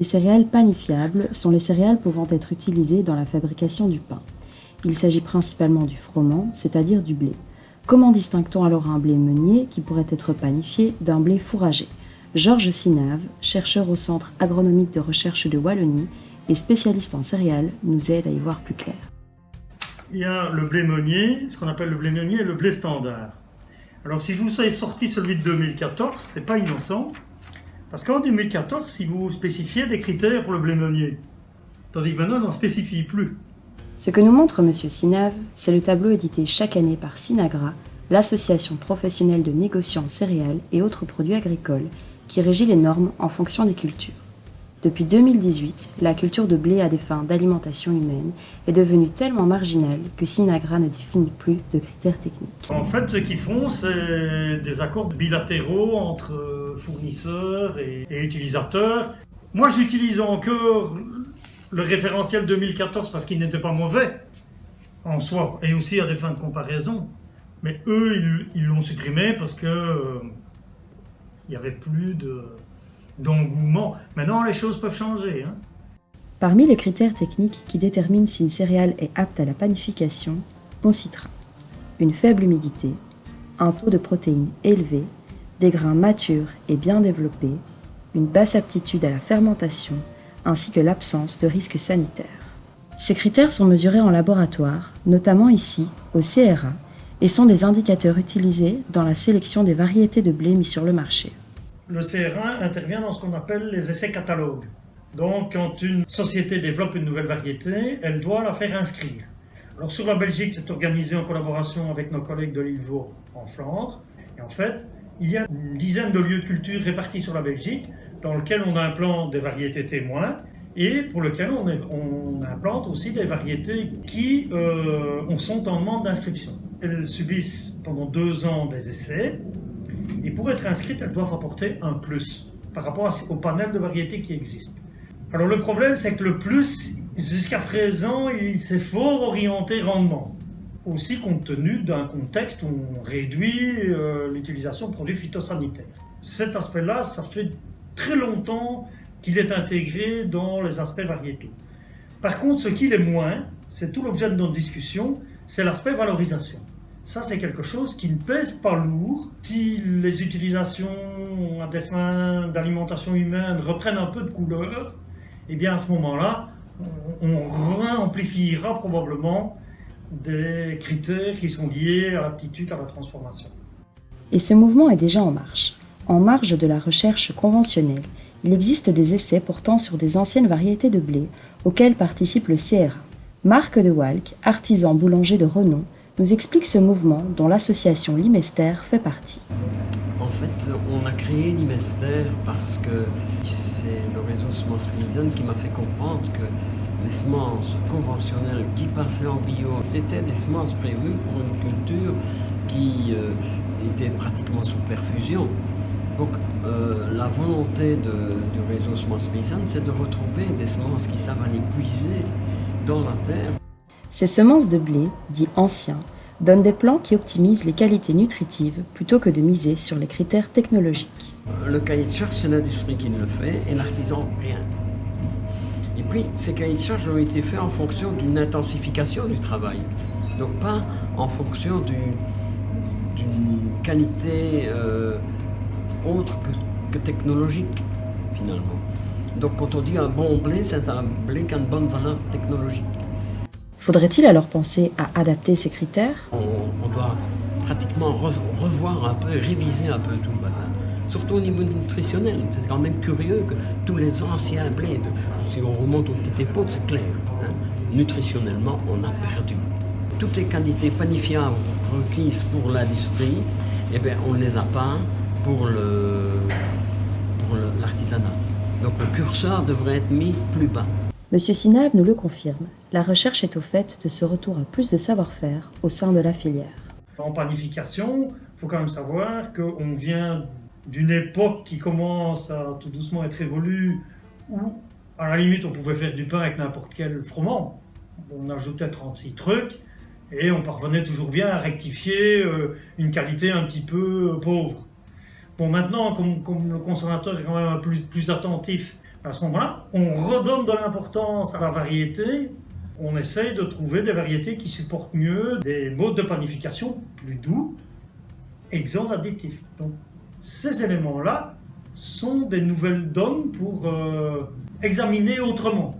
Les céréales panifiables sont les céréales pouvant être utilisées dans la fabrication du pain. Il s'agit principalement du froment, c'est-à-dire du blé. Comment distingue-t-on alors un blé meunier qui pourrait être panifié d'un blé fourragé? Georges Sinave, chercheur au Centre agronomique de recherche de Wallonie et spécialiste en céréales, nous aide à y voir plus clair. Il y a le blé meunier, ce qu'on appelle le blé meunier et le blé standard. Alors si je vous ai sorti celui de 2014, c'est pas innocent, parce qu'en 2014, il vous spécifiait des critères pour le blé meunier, tandis que maintenant, on n'en spécifie plus. Ce que nous montre M. Sinave, c'est le tableau édité chaque année par Synagra, l'association professionnelle de négociants céréales et autres produits agricoles, qui régit les normes en fonction des cultures. Depuis 2018, la culture de blé à des fins d'alimentation humaine est devenue tellement marginale que Synagra ne définit plus de critères techniques. En fait, ce qu'ils font, c'est des accords bilatéraux entre fournisseurs et utilisateurs. Moi, j'utilise encore le référentiel 2014 parce qu'il n'était pas mauvais en soi, et aussi à des fins de comparaison. Mais eux, ils l'ont supprimé parce que il n'y avait plus d'engouement. Maintenant, les choses peuvent changer. Parmi les critères techniques qui déterminent si une céréale est apte à la panification, on citera une faible humidité, un taux de protéines élevé, des grains matures et bien développés, une basse aptitude à la fermentation, ainsi que l'absence de risques sanitaires. Ces critères sont mesurés en laboratoire, notamment ici, au CRA, et sont des indicateurs utilisés dans la sélection des variétés de blé mis sur le marché. Le CRA intervient dans ce qu'on appelle les essais catalogues. Donc, quand une société développe une nouvelle variété, elle doit la faire inscrire. Alors, sur la Belgique, c'est organisé en collaboration avec nos collègues de l'île Vaud en Flandre. Et en fait, il y a une dizaine de lieux de culture répartis sur la Belgique, dans lesquels on implante des variétés témoins et pour lesquels on implante aussi des variétés qui sont en demande d'inscription. Elles subissent pendant 2 ans des essais. Et pour être inscrite, elles doivent apporter un plus par rapport au panel de variétés qui existe. Alors le problème, c'est que le plus, jusqu'à présent, il s'est fort orienté rendement. Aussi compte tenu d'un contexte où on réduit l'utilisation de produits phytosanitaires. Cet aspect-là, ça fait très longtemps qu'il est intégré dans les aspects variétaux. Par contre, ce qu'il est moins, c'est tout l'objet de notre discussion, c'est l'aspect valorisation. Ça, c'est quelque chose qui ne pèse pas lourd. Si les utilisations à des fins d'alimentation humaine reprennent un peu de couleur, eh bien à ce moment-là, on réamplifiera probablement des critères qui sont liés à l'aptitude à la transformation. Et ce mouvement est déjà en marche. En marge de la recherche conventionnelle, il existe des essais portant sur des anciennes variétés de blé auxquels participe le CRA. Marc de Walck, artisan boulanger de renom, nous explique ce mouvement dont l'association Limester fait partie. En fait, on a créé Limester parce que c'est le réseau Semences Paysannes qui m'a fait comprendre que les semences conventionnelles qui passaient en bio, c'était des semences prévues pour une culture qui était pratiquement sous perfusion. Donc la volonté du réseau Semences Paysannes, c'est de retrouver des semences qui savent aller puiser dans la terre. Ces semences de blé, dits anciens, donnent des plants qui optimisent les qualités nutritives plutôt que de miser sur les critères technologiques. Le cahier de charge, c'est l'industrie qui le fait et l'artisan, rien. Et puis, ces cahiers de charge ont été faits en fonction d'une intensification du travail. Donc pas en fonction d'une qualité autre que technologique, finalement. Donc quand on dit un bon blé, c'est un blé qui a une bonne valeur technologique. Faudrait-il alors penser à adapter ces critères? On doit pratiquement revoir un peu, réviser un peu tout le bazar. Surtout au niveau nutritionnel. C'est quand même curieux que tous les anciens blés, si on remonte aux petites époques, c'est clair. Nutritionnellement, on a perdu. Toutes les qualités panifiables requises pour l'industrie, eh bien, on ne les a pas pour l'artisanat. Donc le curseur devrait être mis plus bas. Monsieur Sinave nous le confirme, la recherche est au fait de ce retour à plus de savoir-faire au sein de la filière. En panification, il faut quand même savoir qu'on vient d'une époque qui commence à tout doucement être évolue, où à la limite on pouvait faire du pain avec n'importe quel froment. On ajoutait 36 trucs et on parvenait toujours bien à rectifier une qualité un petit peu pauvre. Bon, maintenant, comme le consommateur est quand même plus attentif À ce moment-là, on redonne de l'importance à la variété. On essaye de trouver des variétés qui supportent mieux des modes de panification plus doux, exempts d'additifs. Donc, ces éléments-là sont des nouvelles donnes pour examiner autrement.